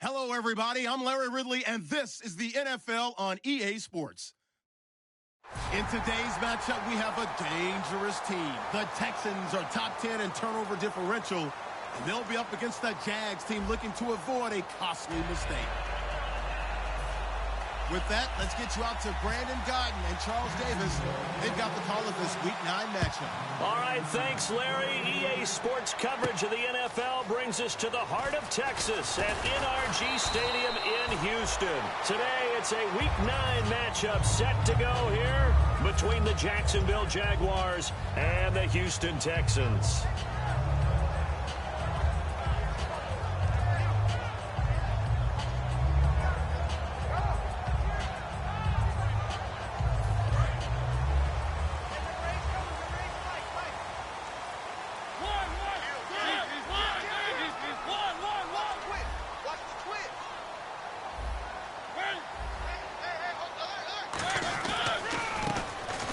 Hello, everybody. I'm Larry Ridley, and this is the NFL on EA Sports. In today's matchup, we have a dangerous team. The Texans are top 10 in turnover differential, and they'll be up against the Jags team looking to avoid a costly mistake. With that, let's get you out to Brandon Godden and Charles Davis. They've got the call of this Week 9 matchup. All right, thanks, Larry. EA Sports coverage of the NFL brings us to the heart of Texas at NRG Stadium in Houston. Today, it's a Week 9 matchup set to go here between the Jacksonville Jaguars and the Houston Texans.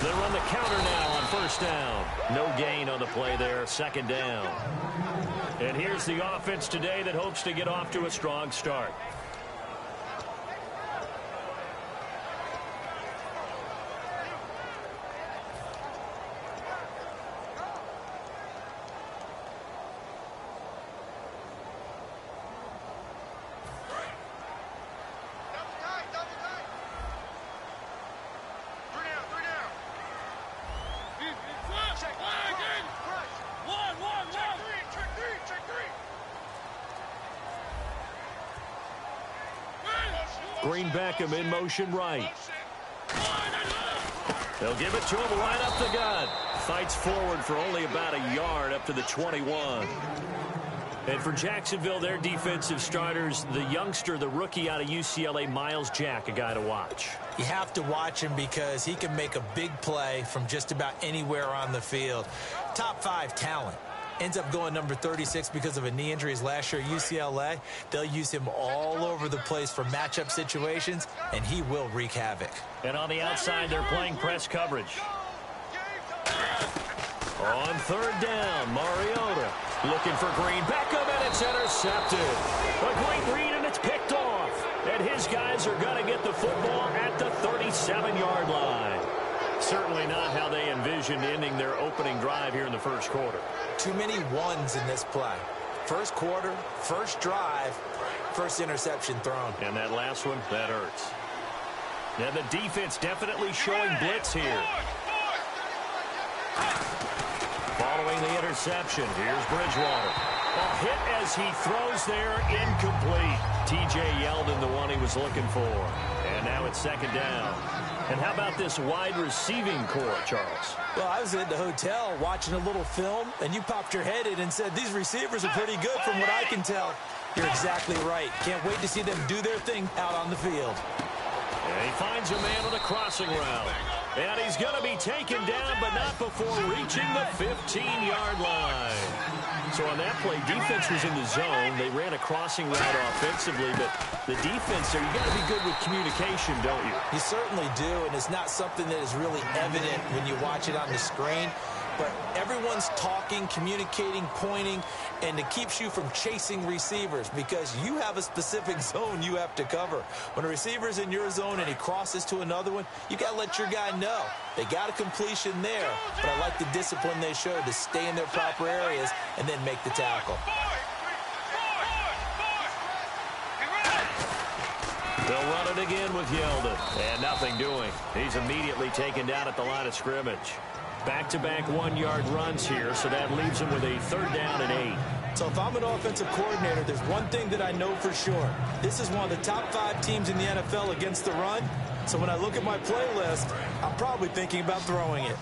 They run the counter now on first down. No gain on the play there, second down. And here's the offense today that hopes to get off to a strong start. Green Beckham in motion right. They'll give it to him right up the gut. Fights forward for only about a yard up to the 21. And for Jacksonville, their defensive starters, the youngster, the rookie out of UCLA, Miles Jack, a guy to watch. You have to watch him because he can make a big play from just about anywhere on the field. Top 5 talent. Ends up going number 36 because of a knee injury his last year at UCLA. They'll use him all over the place for matchup situations, and he will wreak havoc. And on the outside, they're playing press coverage. On third down, Mariota looking for Green Beckham, and it's intercepted. A great read, and it's picked off. And his guys are going to get the football at the 37-yard line. Certainly not how they envisioned ending their opening drive here in the first quarter. Too many ones in this play. First quarter, first drive, first interception thrown. And that last one, that hurts. Now the defense definitely showing blitz here. Following the interception, here's Bridgewater. A hit as he throws there, incomplete. T.J. Yeldon, the one he was looking for. And now it's second down. And how about this wide receiving core, Charles? Well, I was at the hotel watching a little film, and you popped your head in and said, these receivers are pretty good from what I can tell. You're exactly right. Can't wait to see them do their thing out on the field. And he finds a man on a crossing route. And he's going to be taken down, but not before reaching the 15-yard line. So on that play, defense was in the zone. They ran a crossing route offensively, but the defense there, you got to be good with communication, don't you? You certainly do, and it's not something that is really evident when you watch it on the screen. But everyone's talking, communicating, pointing, and it keeps you from chasing receivers because you have a specific zone you have to cover. When a receiver's in your zone and he crosses to another one, you got to let your guy know. They got a completion there, but I like the discipline they showed to stay in their proper areas and then make the tackle. They'll run it again with Yeldon, and nothing doing. He's immediately taken down at the line of scrimmage. Back-to-back one-yard runs here, so that leaves him with a third down and 8. So if I'm an offensive coordinator, there's one thing that I know for sure. This is one of the top 5 teams in the NFL against the run. So when I look at my playlist, I'm probably thinking about throwing it.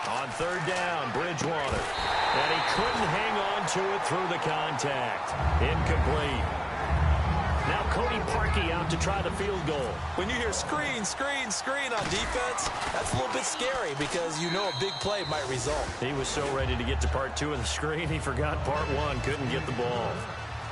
On third down, Bridgewater. And he couldn't hang on to it through the contact. Incomplete. Now Cody Parkey out to try the field goal. When you hear screen, screen, screen on defense, that's a little bit scary because you know a big play might result. He was so ready to get to part 2 of the screen, he forgot part 1, couldn't get the ball.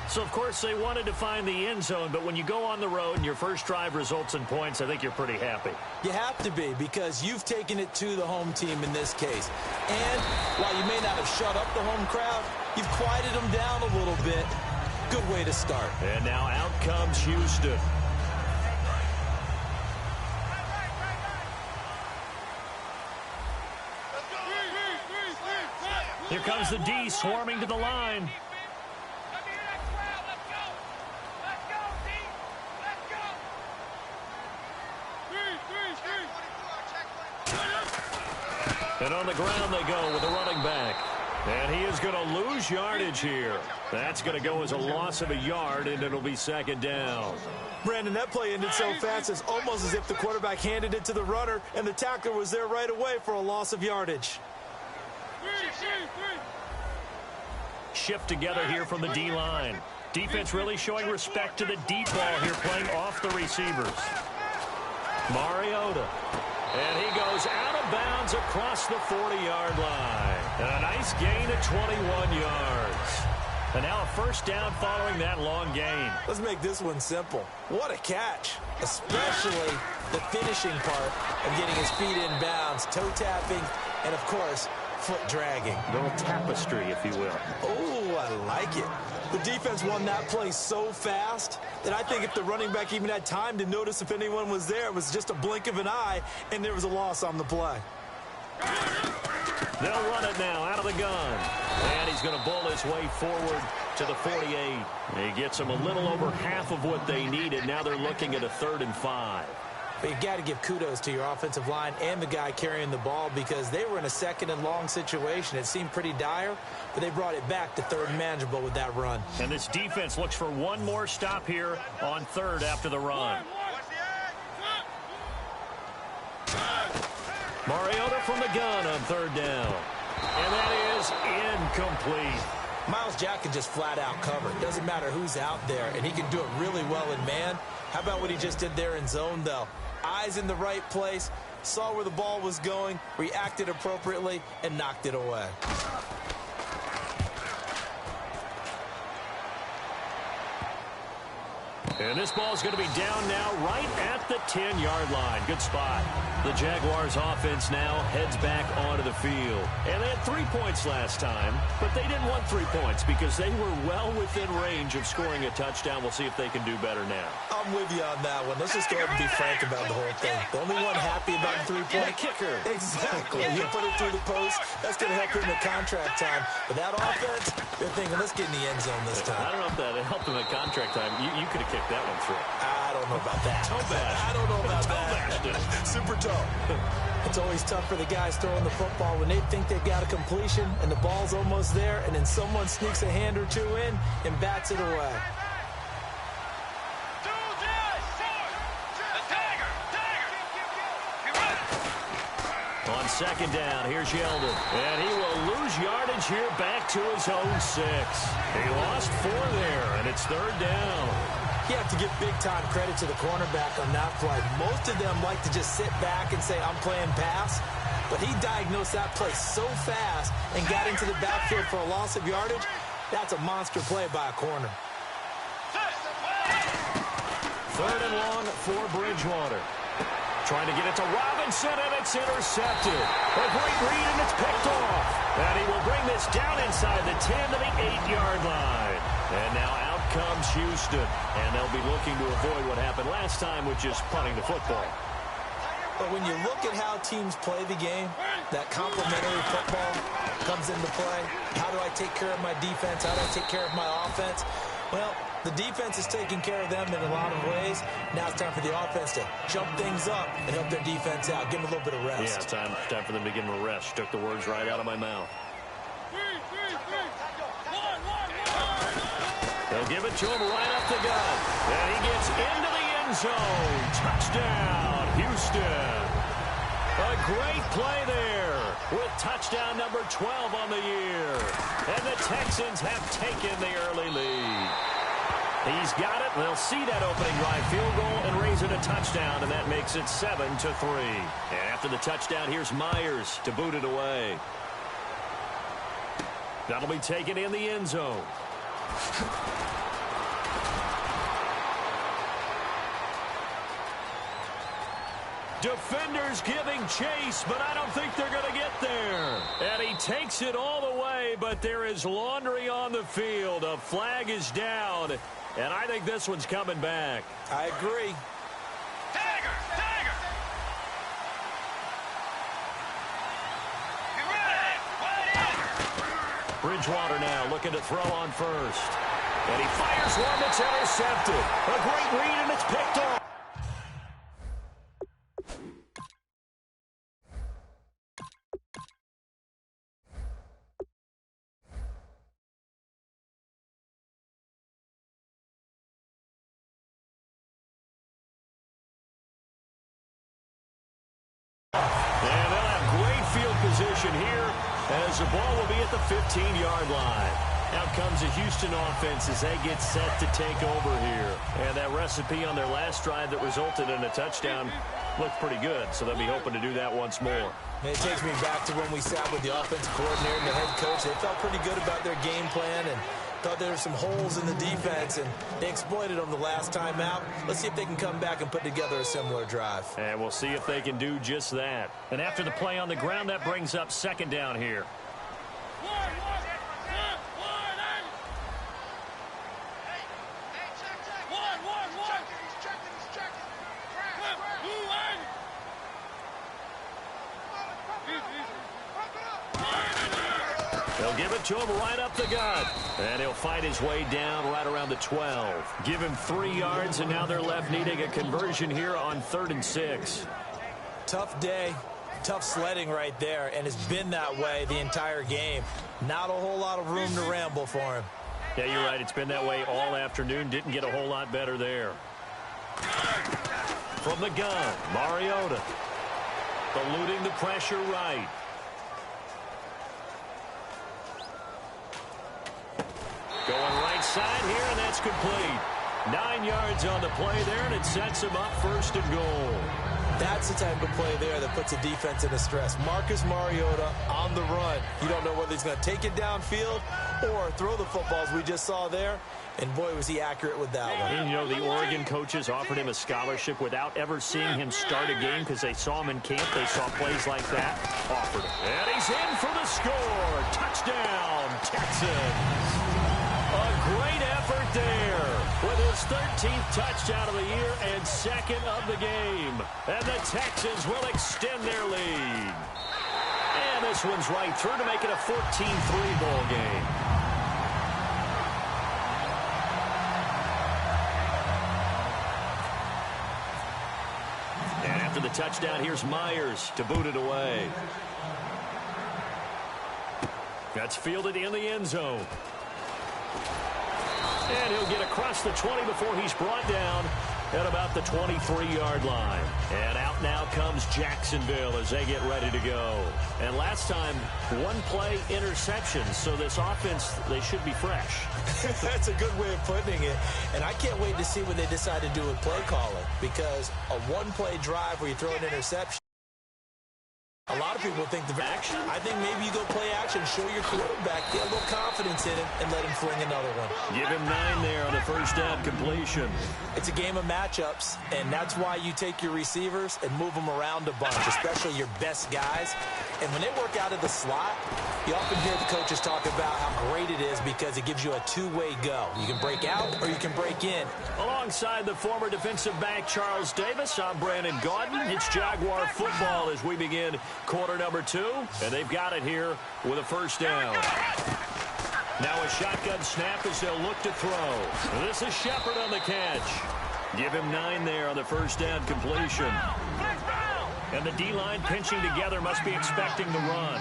So, of course, they wanted to find the end zone, but when you go on the road and your first drive results in points, I think you're pretty happy. You have to be, because you've taken it to the home team in this case. And while you may not have shut up the home crowd, you've quieted them down a little bit. Good way to start. And now out comes Houston. Here comes the D swarming to the line. And on the ground they go with the running back. And he is going to lose yardage here. That's going to go as a loss of a yard, and it'll be second down. Brandon, that play ended so fast, it's almost as if the quarterback handed it to the runner, and the tackler was there right away for a loss of yardage. Shift together here from the D-line. Defense really showing respect to the deep ball here, playing off the receivers. Mariota. And he goes out of bounds across the 40-yard line. And a nice gain of 21 yards. And now a first down following that long gain. Let's make this one simple. What a catch, especially the finishing part of getting his feet in bounds, toe tapping, and, of course, foot dragging. A little tapestry, if you will. Oh, I like it. The defense won that play so fast that I think if the running back even had time to notice if anyone was there, it was just a blink of an eye, and there was a loss on the play. They'll run it now out of the gun. And he's going to bull his way forward to the 48. He gets them a little over half of what they needed. Now they're looking at a 3rd and 5. But you've got to give kudos to your offensive line and the guy carrying the ball, because they were in a 2nd and long situation. It seemed pretty dire, but they brought it back to 3rd and manageable with that run. And this defense looks for one more stop here on 3rd after the run. Mariota from the gun on 3rd down. And that is incomplete. Miles Jack can just flat out cover. It doesn't matter who's out there, and he can do it really well in man. How about what he just did there in zone, though? Eyes in the right place, saw where the ball was going, reacted appropriately, and knocked it away. And this ball is going to be down now right at the 10-yard line. Good spot. The Jaguars offense now heads back onto the field. And they had 3 points last time, but they didn't want 3 points because they were well within range of scoring a touchdown. We'll see if they can do better now. I'm with you on that one. Let's just go ahead and be frank about the whole thing. The only one happy about the 3-point kicker. Exactly. You put it through the post. That's going to help him at contract time. But that offense, they're thinking, let's get in the end zone this time. I don't know if that helped him at contract time. You could have kicked that one through. I don't know about that. Toe bash. I don't know about that. Super toe. It's always tough for the guys throwing the football when they think they've got a completion and the ball's almost there, and then someone sneaks a hand or two in and bats it away. On 2nd down, here's Yeldon. And he will lose yardage here back to his own 6. He lost 4 there, and it's 3rd down. You have to give big-time credit to the cornerback on that play. Most of them like to just sit back and say, I'm playing pass. But he diagnosed that play so fast and got into the backfield for a loss of yardage. That's a monster play by a corner. 3rd and long for Bridgewater. Trying to get it to Robinson, and it's intercepted. A great read, and it's picked off. And he will bring this down inside the 10 to the 8-yard line. And now out comes Houston. And they'll be looking to avoid what happened last time, which is punting the football. But when you look at how teams play the game, that complementary football comes into play. How do I take care of my defense? How do I take care of my offense? Well, the defense is taking care of them in a lot of ways. Now it's time for the offense to jump things up and help their defense out. Give them a little bit of rest. Yeah, time for them to give them a rest. Took the words right out of my mouth. They'll give it to him right up the gut. And he gets into the end zone. Touchdown, Houston. A great play there with touchdown number 12 on the year. And the Texans have taken the early lead. He's got it. They'll see that opening drive field goal and raise it a touchdown, and that makes it 7-3. And after the touchdown, here's Myers to boot it away. That'll be taken in the end zone. Defenders giving chase, but I don't think they're going to get there. And he takes it all the way, but there is laundry on the field. A flag is down, and I think this one's coming back. I agree. Tiger! Tiger! Bridgewater now looking to throw on first. And he fires one that's intercepted. A great read, and it's picked off. And they'll have great field position here as the ball will be at the 15-yard line. Out comes the Houston offense as they get set to take over here. And that recipe on their last drive that resulted in a touchdown looked pretty good, so they'll be hoping to do that once more. It takes me back to when we sat with the offensive coordinator and the head coach. They felt pretty good about their game plan and thought there were some holes in the defense, and they exploited them the last time out. Let's see if they can come back and put together a similar drive. And we'll see if they can do just that. And after the play on the ground, that brings up second down here. They'll give it to him right up the gut. And he'll fight his way down right around the 12. Give him 3 yards, and now they're left needing a conversion here on 3rd and 6. Tough day, tough sledding right there, and it's been that way the entire game. Not a whole lot of room to ramble for him. Yeah, you're right. It's been that way all afternoon. Didn't get a whole lot better there. From the gun, Mariota. Eluding the pressure right. Going right side here, and that's complete. 9 yards on the play there, and it sets him up 1st and goal. That's the type of play there that puts a defense into stress. Marcus Mariota on the run. You don't know whether he's going to take it downfield or throw the footballs we just saw there. And, boy, was he accurate with that one. And, you know, the Oregon coaches offered him a scholarship without ever seeing him start a game because they saw him in camp. They saw plays like that. Offered him. And he's in for the score. Touchdown, Texans. A great effort there with his 13th touchdown of the year and 2nd of the game. And the Texans will extend their lead. And this one's right through to make it a 14-3 ball game. And after the touchdown, here's Myers to boot it away. That's fielded in the end zone. And he'll get across the 20 before he's brought down at about the 23-yard line. And out now comes Jacksonville as they get ready to go. And last time, 1-play interception. So this offense, they should be fresh. That's a good way of putting it. And I can't wait to see what they decide to do with play calling, because a 1-play drive where you throw an interception, a lot of people think the action. I think maybe you go play action, show your quarterback, get a little confidence in it, and let him fling another one. Give him 9 there on the first down completion. It's a game of matchups, and that's why you take your receivers and move them around a bunch, especially your best guys. And when they work out of the slot, you often hear the coaches talk about how great it is because it gives you a 2-way go. You can break out or you can break in. Alongside the former defensive back Charles Davis, I'm Brandon Gaudin. It's Jaguar football as we begin quarter number 2, and they've got it here with a first down. Now a shotgun snap as they'll look to throw. This is Shepard on the catch. Give him 9 there on the first down completion. And the D-line pinching together must be expecting the run.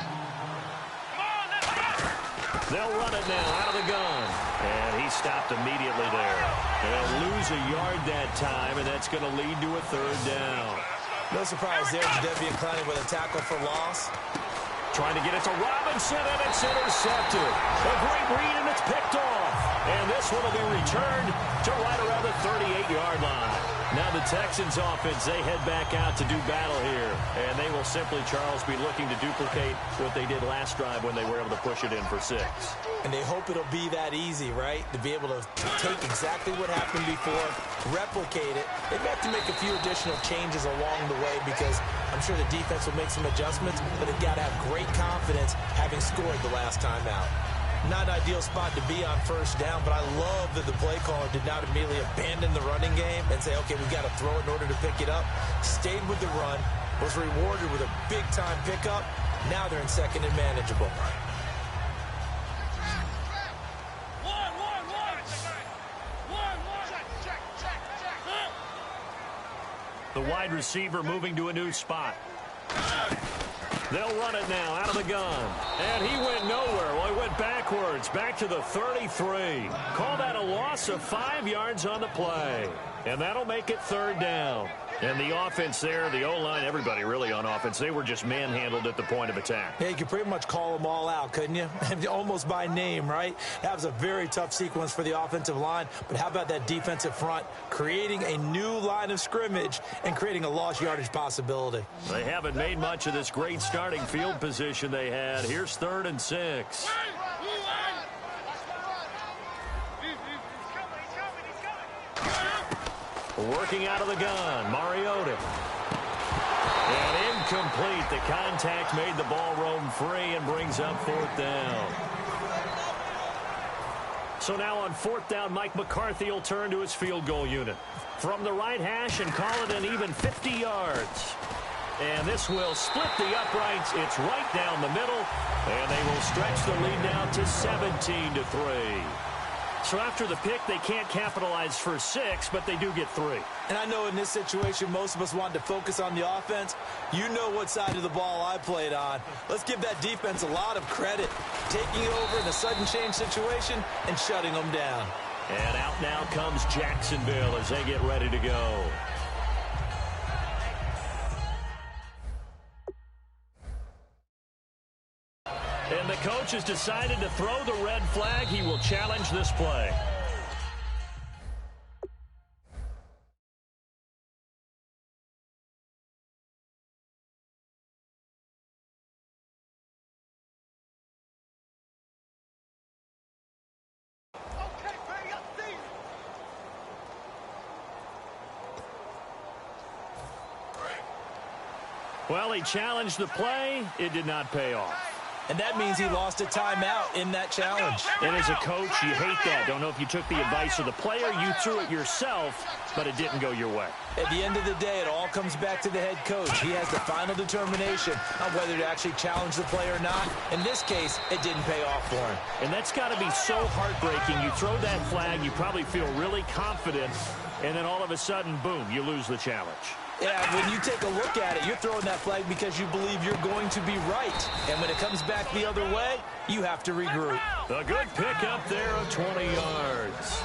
They'll run it now out of the gun. And he stopped immediately there. They'll lose a yard that time, and that's going to lead to a 3rd down. No surprise there, Jadeveon Clowney with a tackle for loss. Trying to get it to Robinson, and it's intercepted. A great read, and it's picked off. And this one will be returned to right around the 38-yard line. Now the Texans offense, they head back out to do battle here. And they will simply, Charles, be looking to duplicate what they did last drive when they were able to push it in for 6. And they hope it'll be that easy, right? To be able to take exactly what happened before, replicate it. They may have to make a few additional changes along the way because I'm sure the defense will make some adjustments, but they've got to have great confidence having scored the last time out. Not an ideal spot to be on first down, but I love that the play caller did not immediately abandon the running game and say, okay, we've got to throw it in order to pick it up. Stayed with the run, was rewarded with a big-time pickup. Now they're in second and manageable. The wide receiver moving to a new spot. They'll run it now out of the gun. And he went nowhere. Well, he went backwards, back to the 33. Call that a loss of 5 yards on the play. And that'll make it 3rd down. And the offense there, the O-line, everybody really on offense, they were just manhandled at the point of attack. Yeah, you could pretty much call them all out, couldn't you? Almost by name, right? That was a very tough sequence for the offensive line. But how about that defensive front creating a new line of scrimmage and creating a lost yardage possibility? They haven't made much of this great starting field position they had. Here's 3rd and 6. Working out of the gun, Mariota. And incomplete. The contact made the ball roam free and brings up 4th down. So now on 4th down, Mike McCarthy will turn to his field goal unit. From the right hash and call it an even 50 yards. And this will split the uprights. It's right down the middle. And they will stretch the lead now to 17-3. So after the pick, they can't capitalize for 6, but they do get 3. And I know in this situation, most of us wanted to focus on the offense. You know what side of the ball I played on. Let's give that defense a lot of credit. Taking it over in a sudden change situation and shutting them down. And out now comes Jacksonville as they get ready to go. And the coach has decided to throw the red flag. He will challenge this play. Well, he challenged the play. It did not pay off. And that means he lost a timeout in that challenge. And as a coach, you hate that. Don't know if you took the advice of the player, you threw it yourself, but it didn't go your way. At the end of the day, it all comes back to the head coach. He has the final determination on whether to actually challenge the play or not. In this case, it didn't pay off for him. And that's got to be so heartbreaking. You throw that flag, you probably feel really confident, and then all of a sudden, boom, you lose the challenge. Yeah, when you take a look at it, you're throwing that flag because you believe you're going to be right. And when it comes back the other way, you have to regroup. A good pickup there of 20 yards.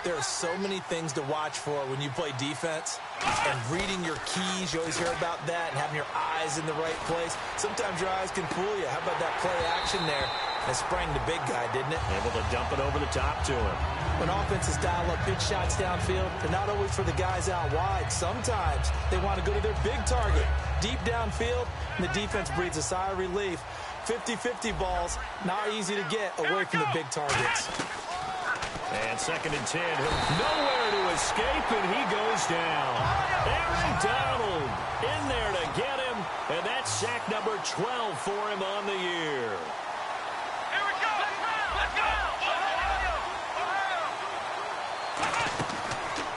There are so many things to watch for when you play defense. And reading your keys, you always hear about that, and having your eyes in the right place. Sometimes your eyes can fool you. How about that play action there? That sprang the big guy, didn't it? Able to dump it over the top to him. When offenses dial up big shots downfield, they're not always for the guys out wide. Sometimes they want to go to their big target, deep downfield, and the defense breathes a sigh of relief. 50-50 balls, not easy to get away from the big targets. And 2nd and 10. Nowhere to escape, and he goes down. Aaron Donald in there to get him, and that's sack number 12 for him on the year. Here we go. Let's go.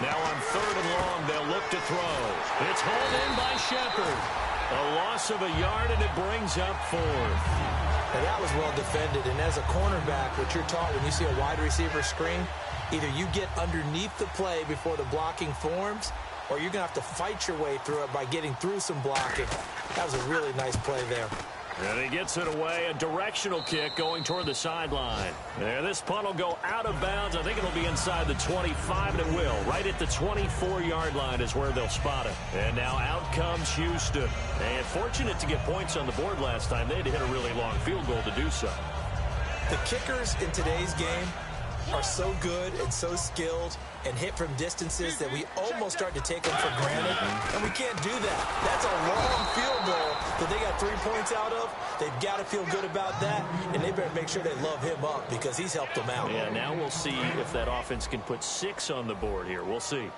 Now on 3rd and long, they'll look to throw. It's hauled in by Shepard. A loss of a yard, and it brings up 4th. Now that was well defended, and as a cornerback, what you're taught when you see a wide receiver screen, either you get underneath the play before the blocking forms, or you're going to have to fight your way through it by getting through some blocking. That was a really nice play there. And he gets it away, a directional kick going toward the sideline. And this punt will go out of bounds. I think it'll be inside the 25, and it will. Right at the 24-yard line is where they'll spot it. And now out comes Houston. And fortunate to get points on the board last time. They had to hit a really long field goal to do so. The kickers in today's game are so good and so skilled and hit from distances that we almost start to take them for granted, and we can't do that. That's a long field goal that they got 3 points out of. They've got to feel good about that, and they better make sure they love him up because he's helped them out. Yeah, now we'll see if that offense can put 6 on the board here. We'll see.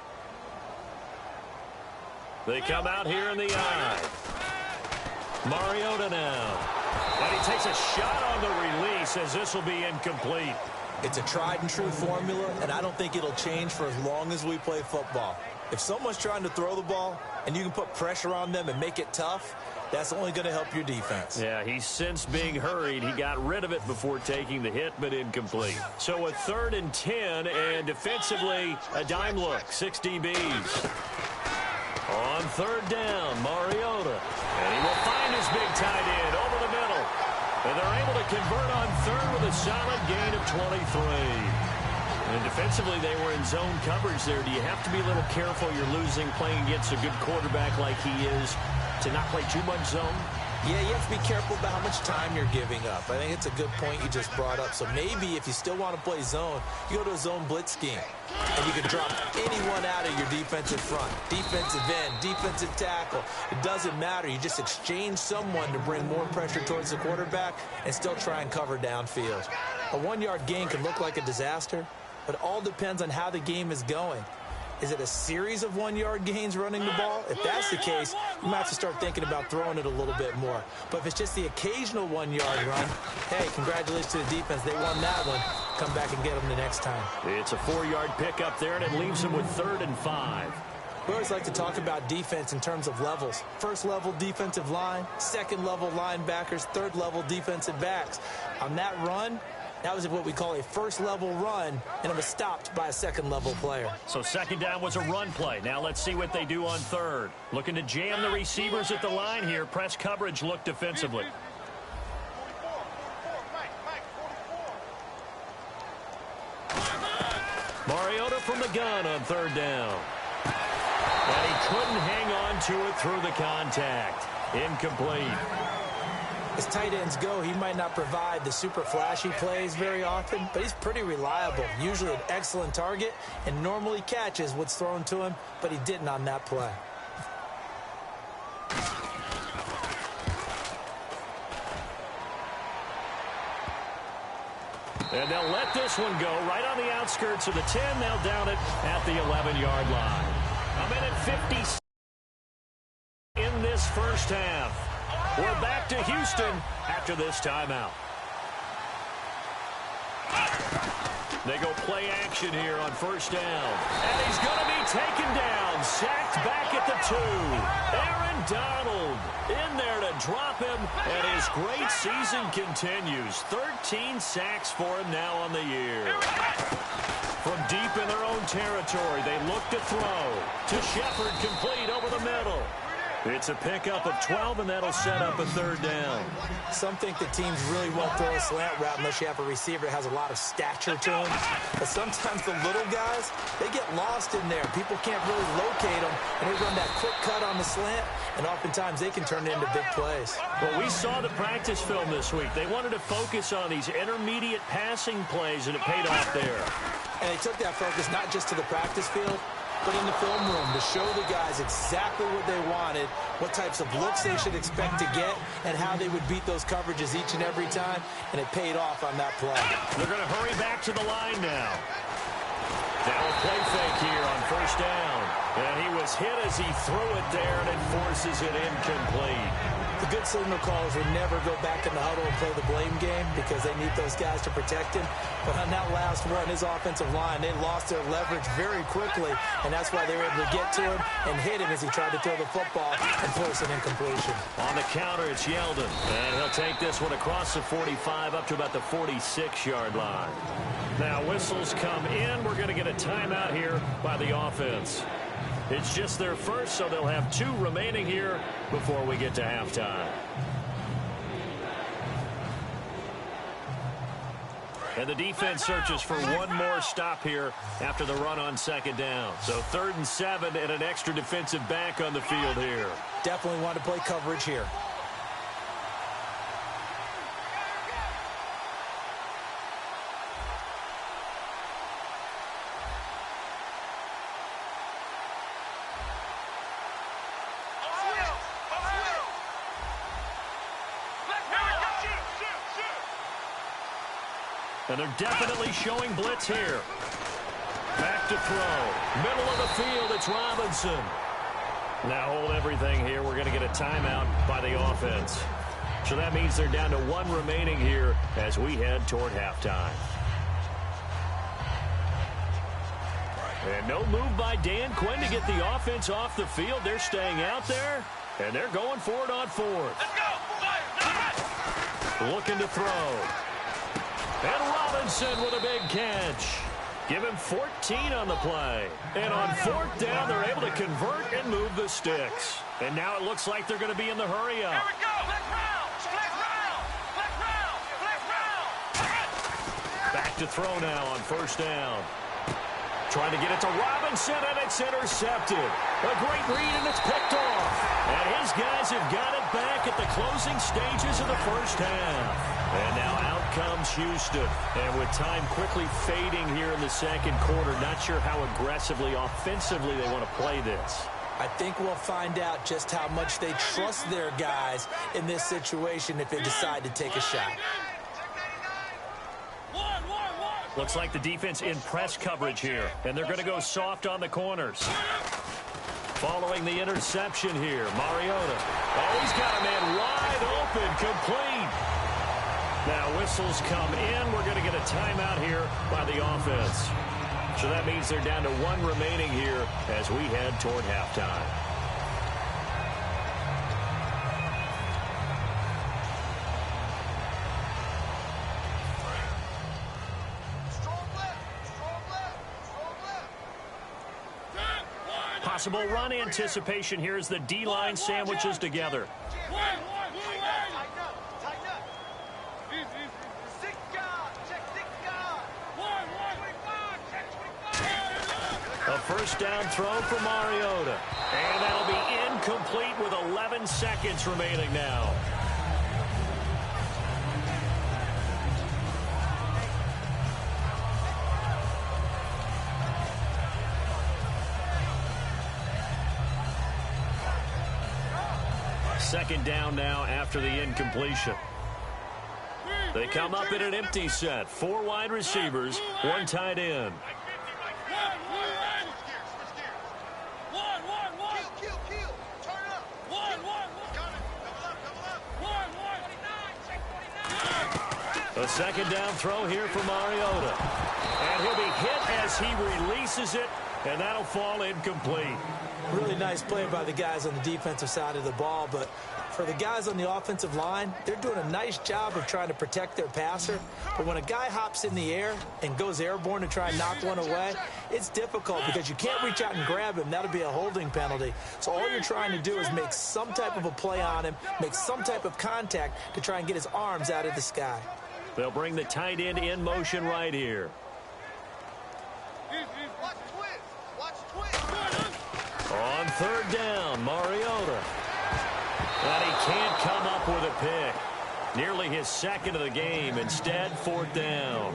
They come out here in the eye. Mariota now. And he takes a shot on the release as this will be incomplete. It's a tried-and-true formula, and I don't think it'll change for as long as we play football. If someone's trying to throw the ball and you can put pressure on them and make it tough, that's only going to help your defense. Yeah, he's since being hurried. He got rid of it before taking the hit, but incomplete. So a 3rd and 10, and defensively, a dime look, 6 DBs. On 3rd down, Mariota. And he will find his big tight end over the middle. And they're able to convert on 3rd with a solid gain of 23. And defensively, they were in zone coverage there. Do you have to be a little careful? You're losing playing against a good quarterback like he is to not play too much zone? Yeah, you have to be careful about how much time you're giving up. I think it's a good point you just brought up. So maybe if you still want to play zone, you go to a zone blitz scheme. And you can drop anyone out of your defensive front. Defensive end, defensive tackle. It doesn't matter. You just exchange someone to bring more pressure towards the quarterback and still try and cover downfield. A 1-yard gain can look like a disaster, but it all depends on how the game is going. Is it a series of 1-yard gains running the ball? If that's the case, you might have to start thinking about throwing it a little bit more. But if it's just the occasional 1-yard run, hey, congratulations to the defense. They won that one. Come back and get them the next time. It's a 4-yard pickup there, and it leaves them with 3rd and 5. We always like to talk about defense in terms of levels. 1st level defensive line, 2nd level linebackers, 3rd level defensive backs. On that run, that was what we call a 1st level run, and it was stopped by a 2nd level player. So 2nd down was a run play. Now let's see what they do on 3rd. Looking to jam the receivers at the line here. Press coverage look defensively. Mariota from the gun on 3rd down. And he couldn't hang on to it through the contact. Incomplete. As tight ends go, he might not provide the super flashy plays very often, but he's pretty reliable. Usually an excellent target and normally catches what's thrown to him, but he didn't on that play. And they'll let this one go right on the outskirts of the 10. They'll down it at the 11-yard line. A minute 50 in this first half. We're back to Houston after this timeout. They go play action here on 1st down. And he's going to be taken down. Sacked back at the 2. Aaron Donald in there to drop him. And his great season continues. 13 sacks for him now on the year. From deep in their own territory, they look to throw. To Shepard, complete over the middle. It's a pickup of 12, and that'll set up a 3rd down. Some think that teams really won't throw a slant route unless you have a receiver that has a lot of stature to him. But sometimes the little guys, they get lost in there. People can't really locate them, and they run that quick cut on the slant, and oftentimes they can turn it into big plays. Well, we saw the practice film this week. They wanted to focus on these intermediate passing plays, and it paid off there. And they took that focus not just to the practice field, but in the film room to show the guys exactly what they wanted, what types of looks they should expect to get, and how they would beat those coverages each and every time, and it paid off on that play. They're going to hurry back to the line now. Now a play fake here on 1st down. And he was hit as he threw it there, and it forces it incomplete. The good signal callers would never go back in the huddle and play the blame game because they need those guys to protect him. But on that last run, his offensive line, they lost their leverage very quickly, and that's why they were able to get to him and hit him as he tried to throw the football and force an incompletion. On the counter, it's Yeldon, and he'll take this one across the 45 up to about the 46-yard line. Now whistles come in. We're going to get a timeout here by the offense. It's just their first, so they'll have 2 remaining here before we get to halftime. And the defense searches for one more stop here after the run on 2nd down. So 3rd and 7 and an extra defensive back on the field here. Definitely want to play coverage here. And they're definitely showing blitz here. Back to throw. Middle of the field, it's Robinson. Now hold everything here. We're going to get a timeout by the offense. So that means they're down to 1 remaining here as we head toward halftime. And no move by Dan Quinn to get the offense off the field. They're staying out there, and they're going for it on 4th. Looking to throw. And Robinson with a big catch. Give him 14 on the play. And on 4th down, they're able to convert and move the sticks. And now it looks like they're going to be in the hurry-up. Here we go. Back to throw now on 1st down. Trying to get it to Robinson, and it's intercepted. A great read, and it's picked off. And his guys have got it back at the closing stages of the 1st half. And now out comes Houston. And with time quickly fading here in the 2nd quarter, not sure how aggressively, offensively they want to play this. I think we'll find out just how much they trust their guys in this situation if they decide to take a shot. Looks like the defense in press coverage here, and they're going to go soft on the corners. Following the interception here, Mariota. Oh, he's got a man wide open, complete. Now whistles come in. We're going to get a timeout here by the offense. So that means they're down to 1 remaining here as we head toward halftime. Possible run anticipation here as the D-line sandwiches together. A 1st down throw for Mariota. And that'll be incomplete with 11 seconds remaining now. Second down now after the incompletion. They come up in an empty set. 4 wide receivers, 1 tight end. A 2nd down throw here for Mariota. And he'll be hit as he releases it, and that'll fall incomplete. Really nice play by the guys on the defensive side of the ball, but for the guys on the offensive line, they're doing a nice job of trying to protect their passer. But when a guy hops in the air and goes airborne to try and knock one away, it's difficult because you can't reach out and grab him. That'll be a holding penalty. So all you're trying to do is make some type of a play on him, make some type of contact to try and get his arms out of the sky. They'll bring the tight end in motion right here. On 3rd down, Mariota. And he can't come up with a pick. Nearly his 2nd of the game. Instead, 4th down.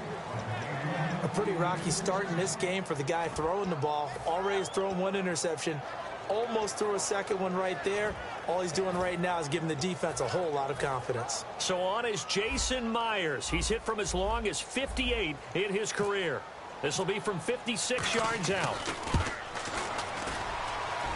A pretty rocky start in this game for the guy throwing the ball. Already has thrown 1 interception. Almost threw a 2nd one right there. All he's doing right now is giving the defense a whole lot of confidence. So on is Jason Myers. He's hit from as long as 58 in his career. This will be from 56 yards out.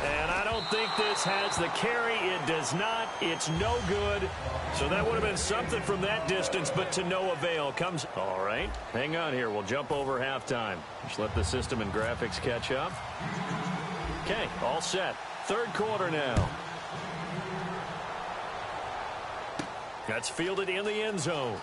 And I don't think this has the carry. It does not. It's no good. So that would have been something from that distance, but to no avail. Comes. All right. Hang on here. We'll jump over halftime. Just let the system and graphics catch up. Okay, all set. 3rd quarter now. That's fielded in the end zone.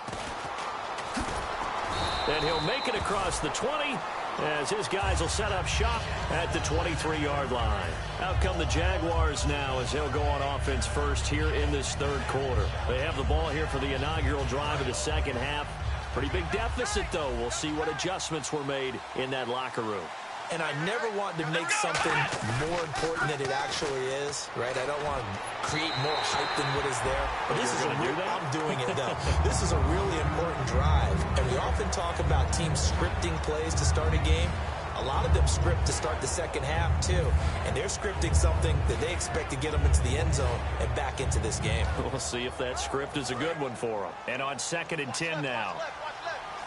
And he'll make it across the 20 as his guys will set up shop at the 23-yard line. Out come the Jaguars now as they'll go on offense first here in this 3rd quarter. They have the ball here for the inaugural drive of the 2nd half. Pretty big deficit, though. We'll see what adjustments were made in that locker room. And I never want to make something more important than it actually is, right? I don't want to create more hype than what is there. But this is I'm doing it, though. This is a really important drive. And we often talk about teams scripting plays to start a game. A lot of them script to start the 2nd half, too. And they're scripting something that they expect to get them into the end zone and back into this game. We'll see if that script is a good one for them. And on 2nd and 10 now.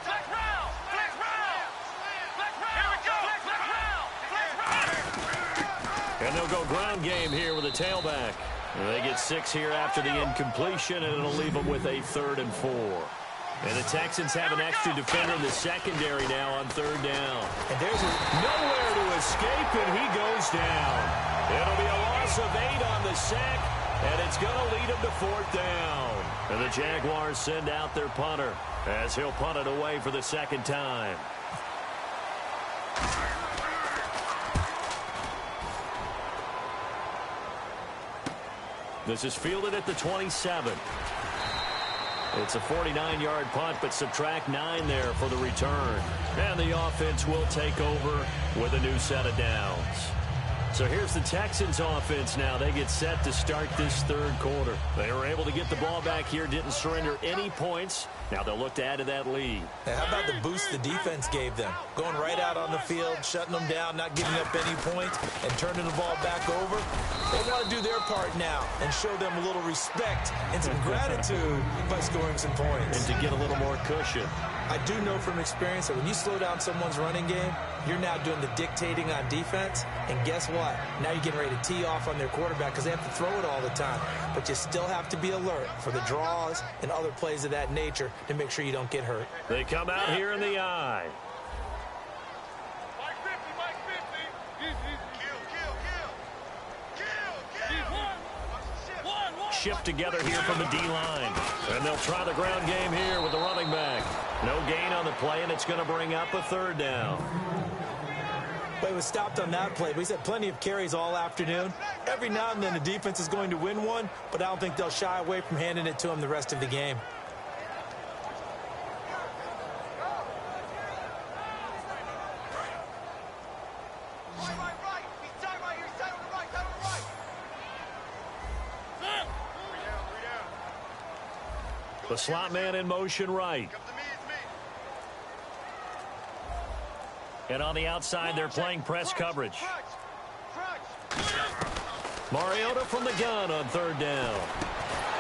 Back round. And they'll go ground game here with a tailback. And they get 6 here after the incompletion, and it'll leave them with a 3rd and 4. And the Texans have an extra defender in the secondary now on 3rd down. And there's nowhere to escape, and he goes down. It'll be a loss of 8 on the sack, and it's going to lead him to 4th down. And the Jaguars send out their punter as he'll punt it away for the 2nd time. This is fielded at the 27. It's a 49-yard punt, but subtract 9 there for the return. And the offense will take over with a new set of downs. So here's the Texans offense now. They get set to start this 3rd quarter. They were able to get the ball back here, didn't surrender any points. Now they'll look to add to that lead. Hey, how about the boost the defense gave them? Going right out on the field, shutting them down, not giving up any points, and turning the ball back over. They want to do their part now and show them a little respect and some gratitude by scoring some points. And to get a little more cushion. I do know from experience that when you slow down someone's running game, you're now doing the dictating on defense. And guess what? Now you're getting ready to tee off on their quarterback because they have to throw it all the time. But you still have to be alert for the draws and other plays of that nature to make sure you don't get hurt. They come out here in the eye. Mike 50, Mike 50. Kill. Shift together here from the D-line. And they'll try the ground game here with the running back. No gain on the play, and it's going to bring up a 3rd down. But he was stopped on that play. But he's had plenty of carries all afternoon. Every now and then the defense is going to win one, but I don't think they'll shy away from handing it to him the rest of the game. The slot man in motion right. And on the outside, they're playing press coverage. Mariota from the gun on 3rd down.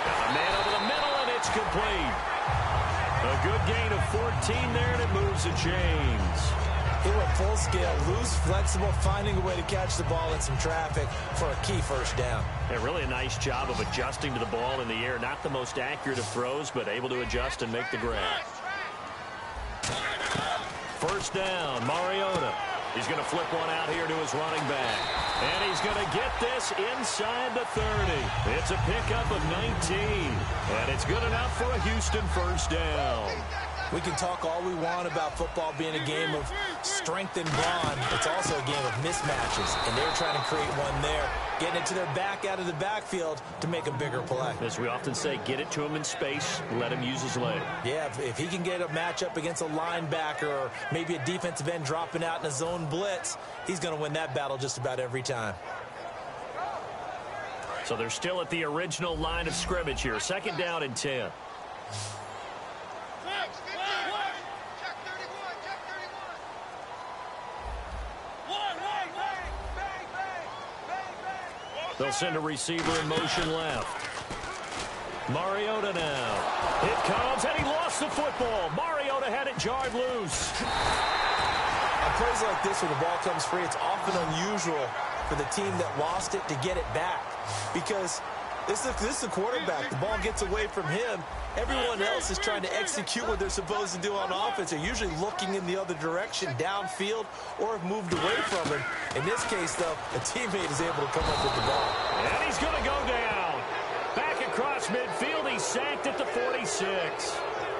Got a man over the middle, and it's complete. A good gain of 14 there, and it moves the chains. He went full scale, loose, flexible, finding a way to catch the ball in some traffic for a key 1st down. Yeah, really a nice job of adjusting to the ball in the air. Not the most accurate of throws, but able to adjust and make the grab. 1st down, Mariota. He's going to flip one out here to his running back. And he's going to get this inside the 30. It's a pickup of 19. And it's good enough for a Houston 1st down. We can talk all we want about football being a game of strength and brawn. It's also a game of mismatches, and they're trying to create one there, getting it to their back out of the backfield to make a bigger play. As we often say, get it to him in space, let him use his leg. Yeah, if he can get a matchup against a linebacker or maybe a defensive end dropping out in a zone blitz, he's going to win that battle just about every time. So they're still at the original line of scrimmage here. 2nd down and 10. They'll send a receiver in motion left. Mariota now. It comes, and he lost the football. Mariota had it jarred loose. On plays like this, when the ball comes free, it's often unusual for the team that lost it to get it back. Because this is the quarterback. The ball gets away from him. Everyone else is trying to execute what they're supposed to do on offense. They're usually looking in the other direction, downfield, or have moved away from him. In this case, though, a teammate is able to come up with the ball. And he's going to go down. Back across midfield, he's sacked at the 46.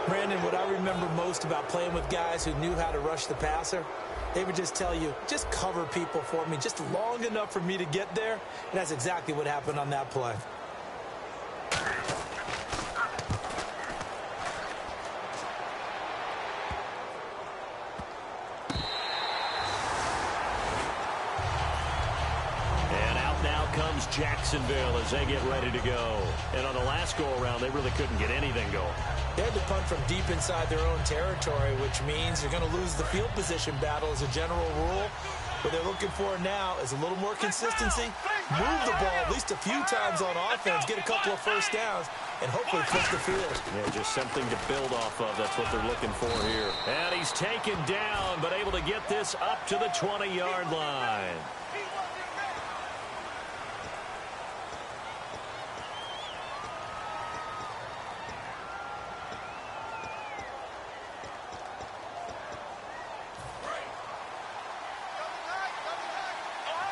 Brandon, what I remember most about playing with guys who knew how to rush the passer, they would just tell you, just cover people for me, just long enough for me to get there. And that's exactly what happened on that play. Jacksonville as they get ready to go. And on the last go-around, they really couldn't get anything going. They had to punt from deep inside their own territory, which means you're going to lose the field position battle as a general rule. What they're looking for now is a little more consistency, move the ball at least a few times on offense, get a couple of 1st downs, and hopefully flip the field. Yeah, just something to build off of. That's what they're looking for here. And he's taken down, but able to get this up to the 20-yard line.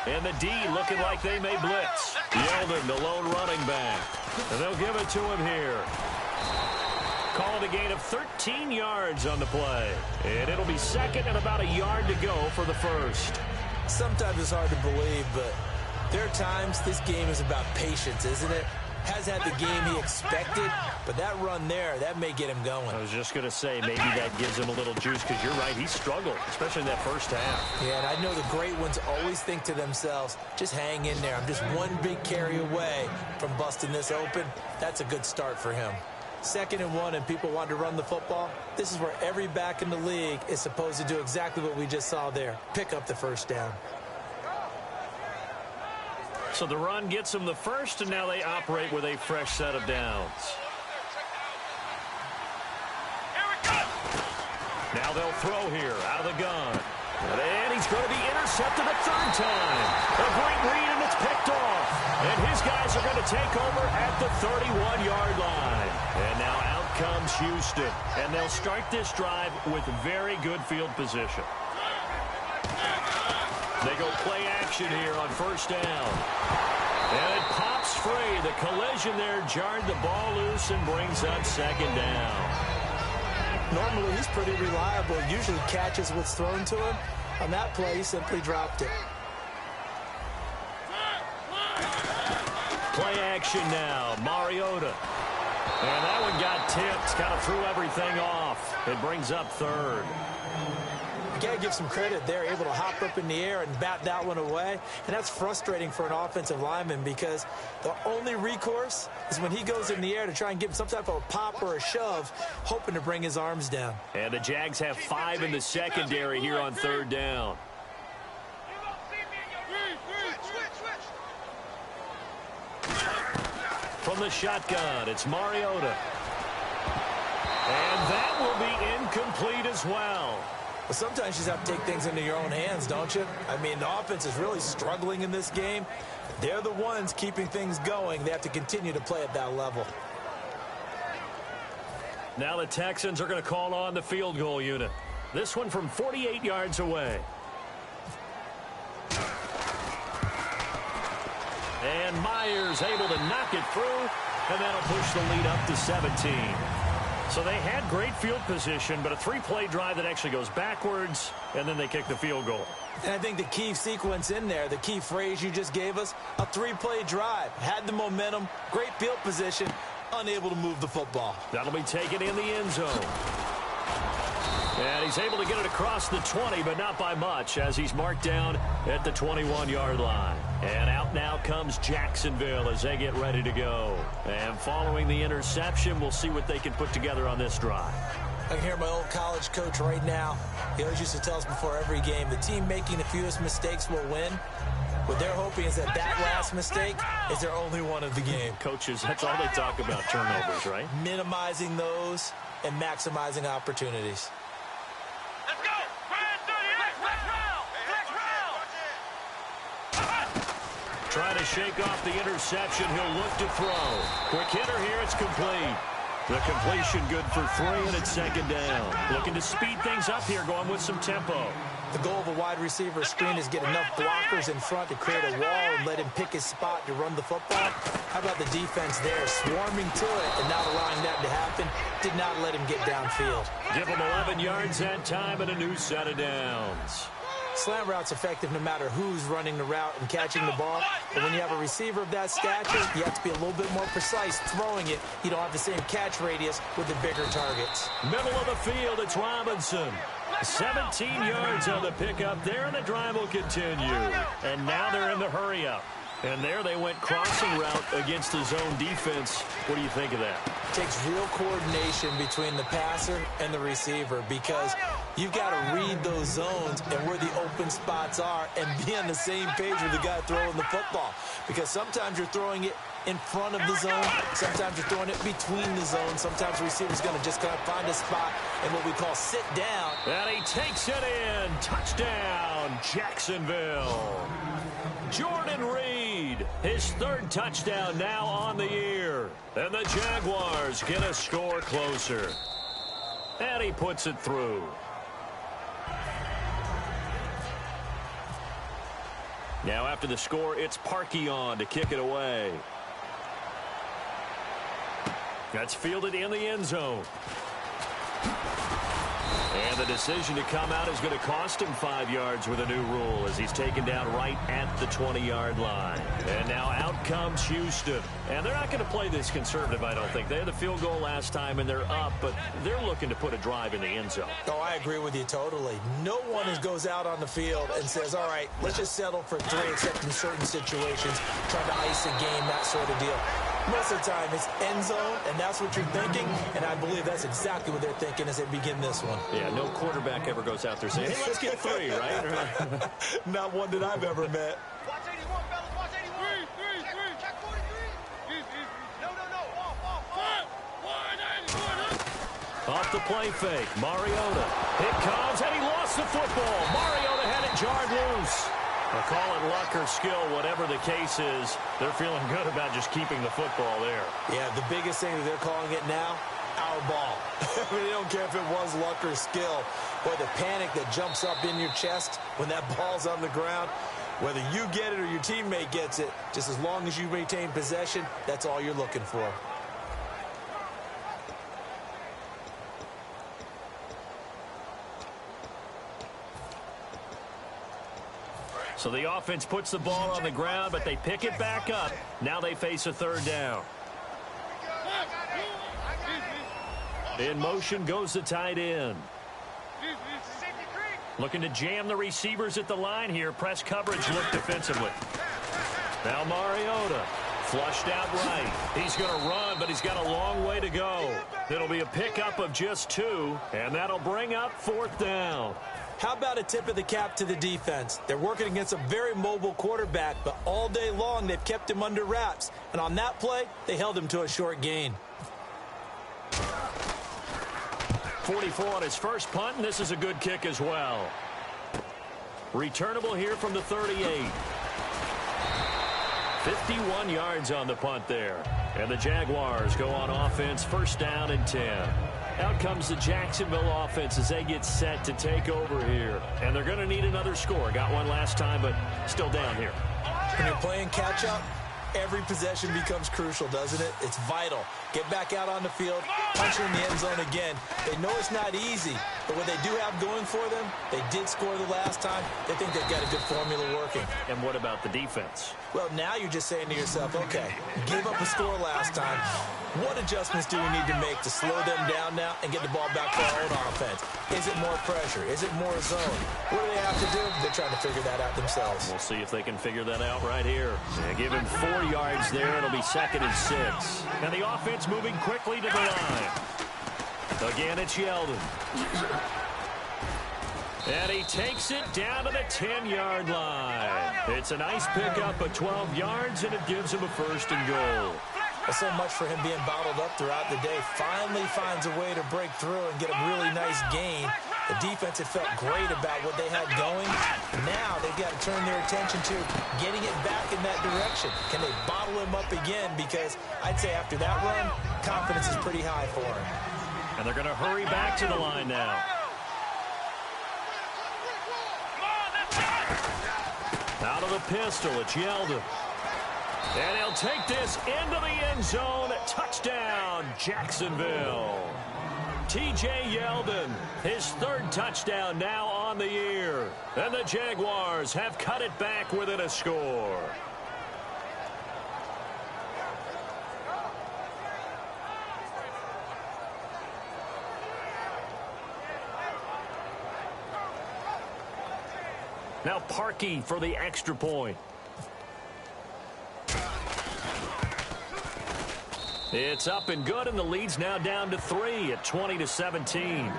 And the D looking like they may blitz. Yeldon, the lone running back. And they'll give it to him here. Calling a gain of 13 yards on the play. And it'll be second and about a yard to go for the first. Sometimes it's hard to believe, but there are times this game is about patience, isn't it? Has had the game he expected, but that run there, that may get him going. I was just going to say, maybe that gives him a little juice, because you're right, he struggled, especially in that first half. Yeah, and I know the great ones always think to themselves, just hang in there. I'm just one big carry away from busting this open. That's a good start for him. 2nd and 1, and people want to run the football. This is where every back in the league is supposed to do exactly what we just saw there. Pick up the first down. So the run gets them the first, and now they operate with a fresh set of downs. Now they'll throw here out of the gun. And he's going to be intercepted a third time. A great read, and it's picked off. And his guys are going to take over at the 31-yard line. And now out comes Houston. And they'll start this drive with very good field position. They go play action here on first down. And it pops free. The collision there jarred the ball loose and brings up second down. Normally, he's pretty reliable. Usually catches what's thrown to him. On that play, he simply dropped it. Play action now. Mariota. And that one got tipped. Kind of threw everything off. It brings up third. You got to give some credit there, able to hop up in the air and bat that one away. And that's frustrating for an offensive lineman, because the only recourse is when he goes in the air to try and give him some type of a pop or a shove, hoping to bring his arms down. And the Jags have 5 in the secondary here on third down. From the shotgun, it's Mariota. And that will be incomplete as well. But sometimes you just have to take things into your own hands, don't you? I mean, the offense is really struggling in this game. They're the ones keeping things going. They have to continue to play at that level. Now the Texans are going to call on the field goal unit. This one from 48 yards away. And Myers able to knock it through, and that'll push the lead up to 17. So they had great field position, but a 3-play drive that actually goes backwards, and then they kick the field goal. And I think the key sequence in there, the key phrase you just gave us, a 3-play drive. Had the momentum, great field position, unable to move the football. That'll be taken in the end zone. And he's able to get it across the 20, but not by much, as he's marked down at the 21-yard line. And out now comes Jacksonville as they get ready to go. And following the interception, we'll see what they can put together on this drive. I can hear my old college coach right now. He always used to tell us before every game, the team making the fewest mistakes will win. What they're hoping is that last mistake is their only one of the game. Coaches, that's all they talk about, turnovers, right? Minimizing those and maximizing opportunities. Trying to shake off the interception. He'll look to throw. Quick hitter here. It's complete. The completion good for 3, and it's second down. Looking to speed things up here, going with some tempo. The goal of a wide receiver screen is get enough blockers in front to create a wall and let him pick his spot to run the football. How about the defense there, swarming to it and not allowing that to happen? Did not let him get downfield. Give him 11 yards that time and a new set of downs. Slant route's effective no matter who's running the route and catching the ball. But when you have a receiver of that stature, you have to be a little bit more precise throwing it. You don't have the same catch radius with the bigger targets. Middle of the field, it's Robinson. 17 yards on the pickup there, and the drive will continue. And now they're in the hurry-up. And there they went crossing route against the zone defense. What do you think of that? It takes real coordination between the passer and the receiver, because you've got to read those zones and where the open spots are and be on the same page with the guy throwing the football. Because sometimes you're throwing it in front of the zone. Sometimes you're throwing it between the zones. Sometimes the receiver's going to just kind of find a spot and what we call sit down. And he takes it in. Touchdown, Jacksonville. Jordan Reed, his 3rd touchdown now on the year. And the Jaguars get a score closer. And he puts it through. Now after the score, it's Parkey on to kick it away. That's fielded in the end zone. And the decision to come out is going to cost him 5 yards with a new rule as he's taken down right at the 20-yard line. And now out comes Houston. And they're not going to play this conservative, I don't think. They had the field goal last time, and they're up, but they're looking to put a drive in the end zone. Oh, I agree with you totally. No one goes out on the field and says, all right, let's just settle for 3, except in certain situations, trying to ice a game, that sort of deal. Most of the time, it's end zone, and that's what you're thinking, and I believe that's exactly what they're thinking as they begin this one. Yeah, no quarterback ever goes out there saying, hey, let's get 3, right? Not one that I've ever met. Watch 81, fellas. Watch 81. Check 43. No. Off. Off the play fake, Mariota. It comes, and he lost the football. Mariota had it jarred loose. They'll call it luck or skill, whatever the case is. They're feeling good about just keeping the football there. Yeah, the biggest thing that they're calling it now, our ball. I mean, they don't care if it was luck or skill. Or the panic that jumps up in your chest when that ball's on the ground. Whether you get it or your teammate gets it, just as long as you maintain possession, that's all you're looking for. So the offense puts the ball on the ground, but they pick it back up. Now they face a 3rd down. In motion goes the tight end. Looking to jam the receivers at the line here. Press coverage look defensively. Now Mariota flushed out right. He's going to run, but he's got a long way to go. It'll be a pickup of just 2, and that'll bring up 4th down. How about a tip of the cap to the defense? They're working against a very mobile quarterback, but all day long they've kept him under wraps. And on that play, they held him to a short gain. 44 on his first punt, and this is a good kick as well. Returnable here from the 38. 51 yards on the punt there. And the Jaguars go on offense, 1st down and 10. Out comes the Jacksonville offense as they get set to take over here. And they're going to need another score. Got one last time, but still down here. When you're playing catch-up, every possession becomes crucial, doesn't it? It's vital. Get back out on the field, punch in the end zone again. They know it's not easy, but what they do have going for them, they did score the last time. They think they've got a good formula working. And what about the defense? Well, now you're just saying to yourself, okay, gave up a score last time. What adjustments do we need to make to slow them down now and get the ball back for our own offense? Is it more pressure? Is it more zone? What do they have to do? They're trying to figure that out themselves. We'll see if they can figure that out right here. They give him 4 yards there. It'll be 2nd and 6. And the offense moving quickly to the line. Again, it's Yeldon. And he takes it down to the 10-yard line. It's a nice pickup of 12 yards, and it gives him a 1st and goal. Well, so much for him being bottled up throughout the day. Finally finds a way to break through and get a really nice gain. The defense had felt great about what they had going. Now they've got to turn their attention to getting it back in that direction. Can they bottle him up again? Because I'd say after that run, confidence is pretty high for him. And they're going to hurry back to the line now. Out of the pistol, it's Yeldon. And he'll take this into the end zone. Touchdown, Jacksonville. T.J. Yeldon, his 3rd touchdown now on the year. And the Jaguars have cut it back within a score. Now Parkey for the extra point. It's up and good, and the lead's now down to 3 at 20-17.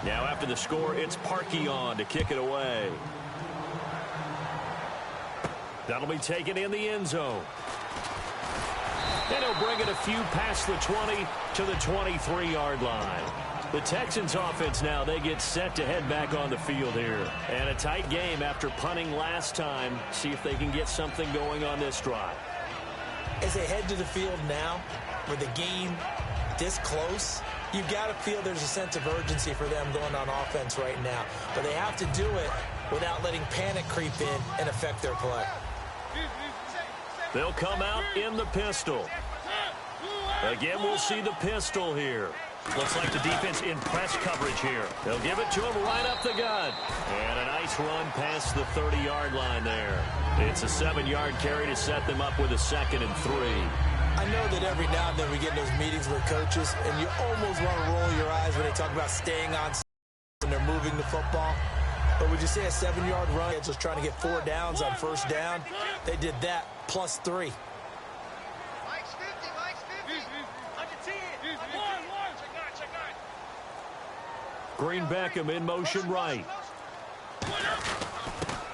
Now after the score, it's Parkey on to kick it away. That'll be taken in the end zone. And he'll bring it a few past the 20 to the 23-yard line. The Texans offense now, they get set to head back on the field here. And a tight game after punting last time. See if they can get something going on this drive. As they head to the field now, with the game this close, You got to feel there's a sense of urgency for them going on offense right now. But they have to do it without letting panic creep in and affect their play. They'll come out in the pistol. Again, we'll see the pistol here. Looks like the defense in press coverage here. They'll give it to him right up the gut. And a nice run past the 30-yard line there. It's a 7-yard carry to set them up with a 2nd and 3. I know that every now and then we get in those meetings with coaches, and you almost want to roll your eyes when they talk about staying on when they're moving the football. But would you say a 7-yard run, just trying to get 4 downs on first down? They did that plus 3. Green Beckham in motion right.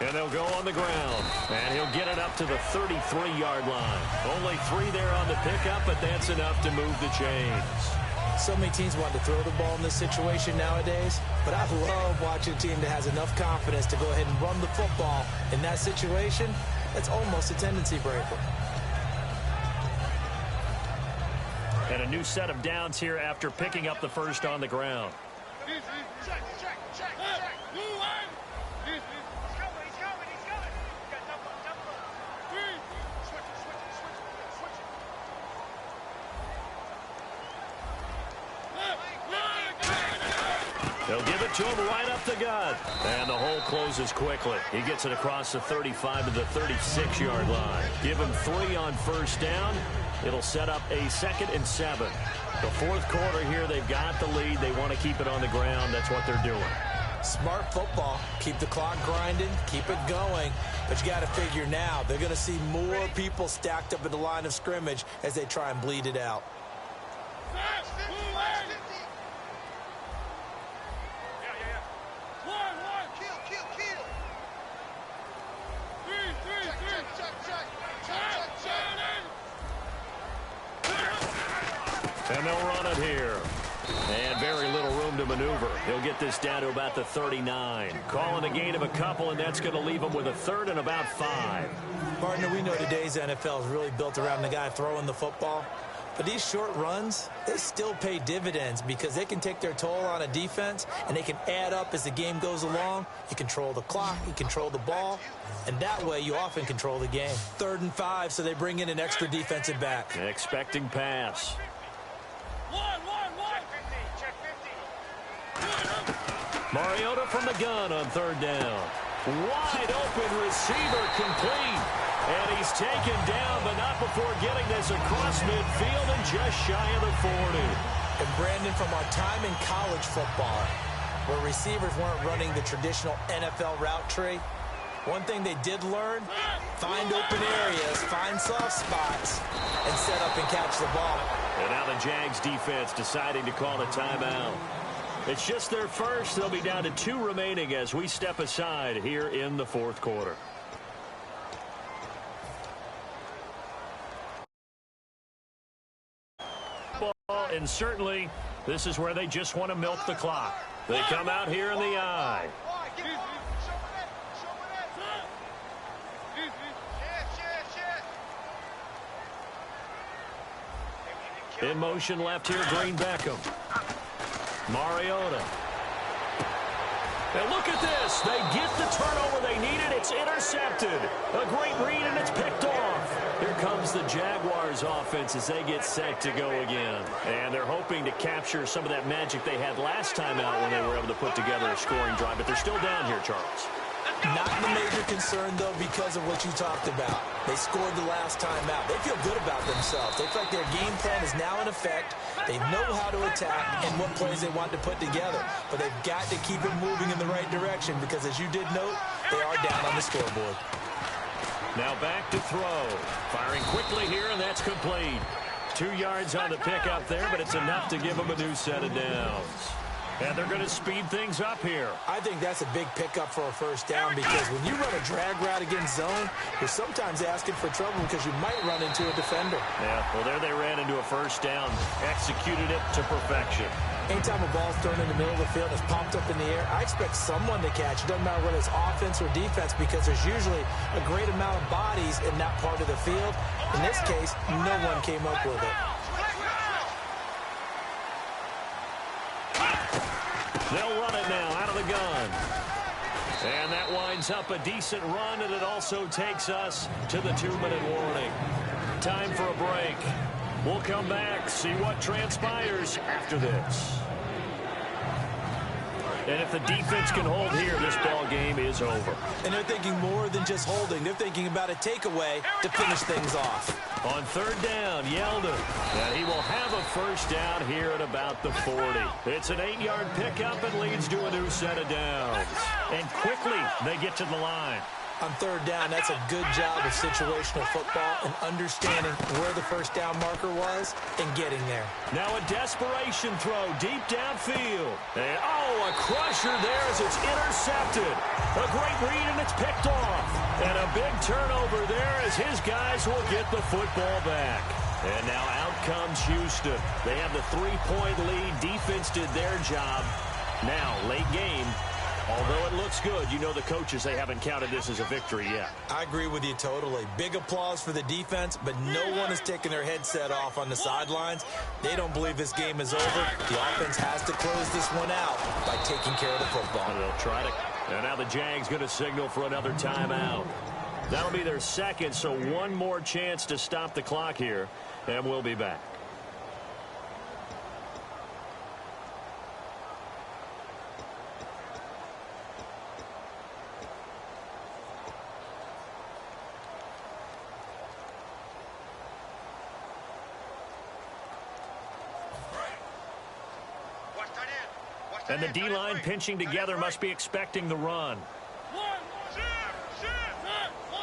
And they'll go on the ground. And he'll get it up to the 33-yard line. Only 3 there on the pickup, but that's enough to move the chains. So many teams want to throw the ball in this situation nowadays, but I love watching a team that has enough confidence to go ahead and run the football. In that situation, that's almost a tendency breaker. And a new set of downs here after picking up the first on the ground. Check. Blue line. He's coming. He's coming. You got double up. Switch it. They'll give it to him right up the gut. And the hole closes quickly. He gets it across the 35 to the 36-yard line. Give him 3 on first down. It'll set up a 2nd and 7. The fourth quarter here, they've got the lead. They want to keep it on the ground. That's what they're doing. Smart football. Keep the clock grinding. Keep it going. But you got to figure now, they're going to see more people stacked up at the line of scrimmage as they try and bleed it out. And they'll run it here. And very little room to maneuver. He'll get this down to about the 39. Calling a gain of a couple, and that's going to leave him with a 3rd and about 5. Partner, we know today's NFL is really built around the guy throwing the football. But these short runs, they still pay dividends because they can take their toll on a defense, and they can add up as the game goes along. You control the clock, you control the ball, and that way you often control the game. 3rd and 5, so they bring in an extra defensive back. Expecting pass. Mariota from the gun on 3rd down. Wide open receiver complete. And he's taken down, but not before getting this across midfield and just shy of the 40. And Brandon, from our time in college football, where receivers weren't running the traditional NFL route tree, one thing they did learn, find open areas, find soft spots, and set up and catch the ball. And now the Jags defense deciding to call a timeout. It's just their first. They'll be down to 2 remaining as we step aside here in the fourth quarter. And certainly, this is where they just want to milk the clock. They come out here in the eye. In motion left here, Green Beckham. Mariota. And look at this. They get the turnover they needed. It's intercepted. A great read, and it's picked off. Here comes the Jaguars offense as they get set to go again. And they're hoping to capture some of that magic they had last time out when they were able to put together a scoring drive. But they're still down here, Charles. Not the major concern, though, because of what you talked about. They scored the last time out. They feel good about themselves. They feel like their game plan is now in effect. They know how to attack and what plays they want to put together. But they've got to keep it moving in the right direction because, as you did note, they are down on the scoreboard. Now back to throw. Firing quickly here, and that's complete. 2 yards on the pickup there, but it's enough to give them a new set of downs. And they're going to speed things up here. I think that's a big pickup for a first down because when you run a drag route against zone, you're sometimes asking for trouble because you might run into a defender. Yeah, well, there they ran into a first down. Executed it to perfection. Anytime a ball's thrown in the middle of the field and it's popped up in the air, I expect someone to catch. It doesn't matter whether it's offense or defense because there's usually a great amount of bodies in that part of the field. In this case, no one came up with it. They'll run it now out of the gun. And that winds up a decent run, and it also takes us to the 2-minute warning. Time for a break. We'll come back, see what transpires after this. And if the defense can hold here, this ball game is over. And they're thinking more than just holding. They're thinking about a takeaway to finish things off. On 3rd down, Yeldon. And he will have a first down here at about the 40. It's an 8-yard pickup and leads to a new set of downs. And quickly, they get to the line. On 3rd down, that's a good job of situational football and understanding where the first down marker was and getting there. Now a desperation throw deep downfield. And, a crusher there as it's intercepted. A great read, and it's picked off. And a big turnover there as his guys will get the football back. And now out comes Houston. They have the 3-point lead. Defense did their job. Now, late game. Although it looks good, you know the coaches, they haven't counted this as a victory yet. I agree with you totally. Big applause for the defense, but no one is taking their headset off on the sidelines. They don't believe this game is over. The offense has to close this one out by taking care of the football. And they'll try to. And now the Jags going to signal for another timeout. That'll be their second, so one more chance to stop the clock here, and we'll be back. And the D-line pinching together must be expecting the run.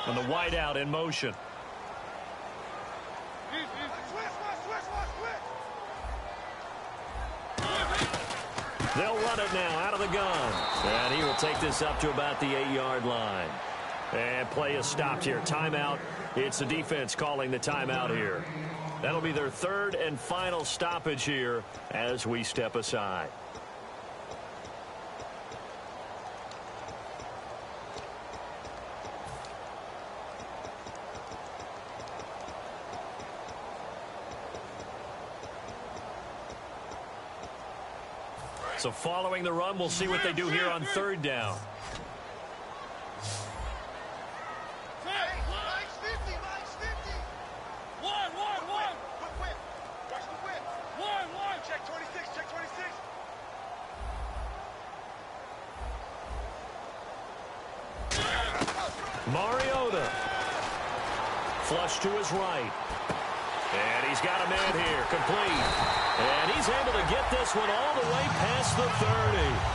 And the wideout in motion. They'll run it now out of the gun. And he will take this up to about the 8-yard line. And play is stopped here. Timeout. It's the defense calling the timeout here. That'll be their 3rd and final stoppage here as we step aside. So following the run, we'll see what they do here on 3rd down. Mariota. Flush to his right. And he's got a man here, complete. And he's able to get this one all the way past the 30.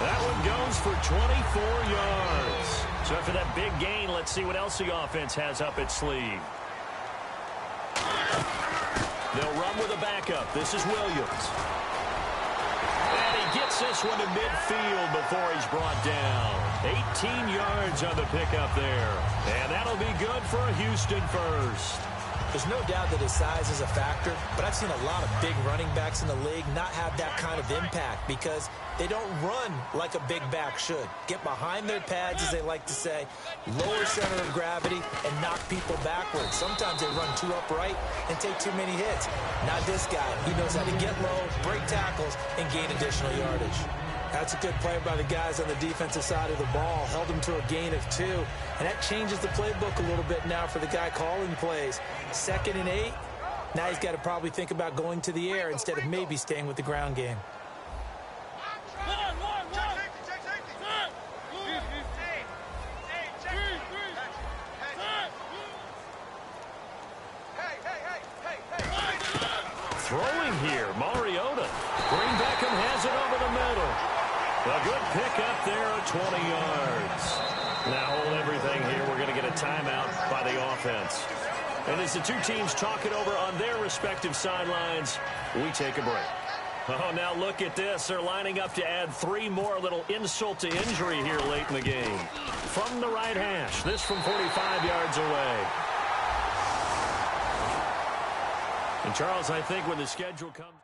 That one goes for 24 yards. So after that big gain, let's see what else the offense has up its sleeve. They'll run with a backup. This is Williams. And he gets this one to midfield before he's brought down. 18 yards on the pickup there. And that'll be good for a Houston first. There's no doubt that his size is a factor, but I've seen a lot of big running backs in the league not have that kind of impact because they don't run like a big back should. Get behind their pads, as they like to say, lower center of gravity, and knock people backwards. Sometimes they run too upright and take too many hits. Not this guy. He knows how to get low, break tackles, and gain additional yardage. That's a good play by the guys on the defensive side of the ball. Held him to a gain of 2. And that changes the playbook a little bit now for the guy calling plays. 2nd and 8. Now he's got to probably think about going to the air instead of maybe staying with the ground game. Throwing here, Mariota. Green Beckham has it over the middle. A good pickup there at 20 yards. Now hold everything here. We're going to get a timeout by the offense. And as the two teams talk it over on their respective sidelines, we take a break. Oh, now look at this. They're lining up to add 3 more, a little insult to injury here late in the game. From the right hash, this from 45 yards away. And Charles, I think when the schedule comes...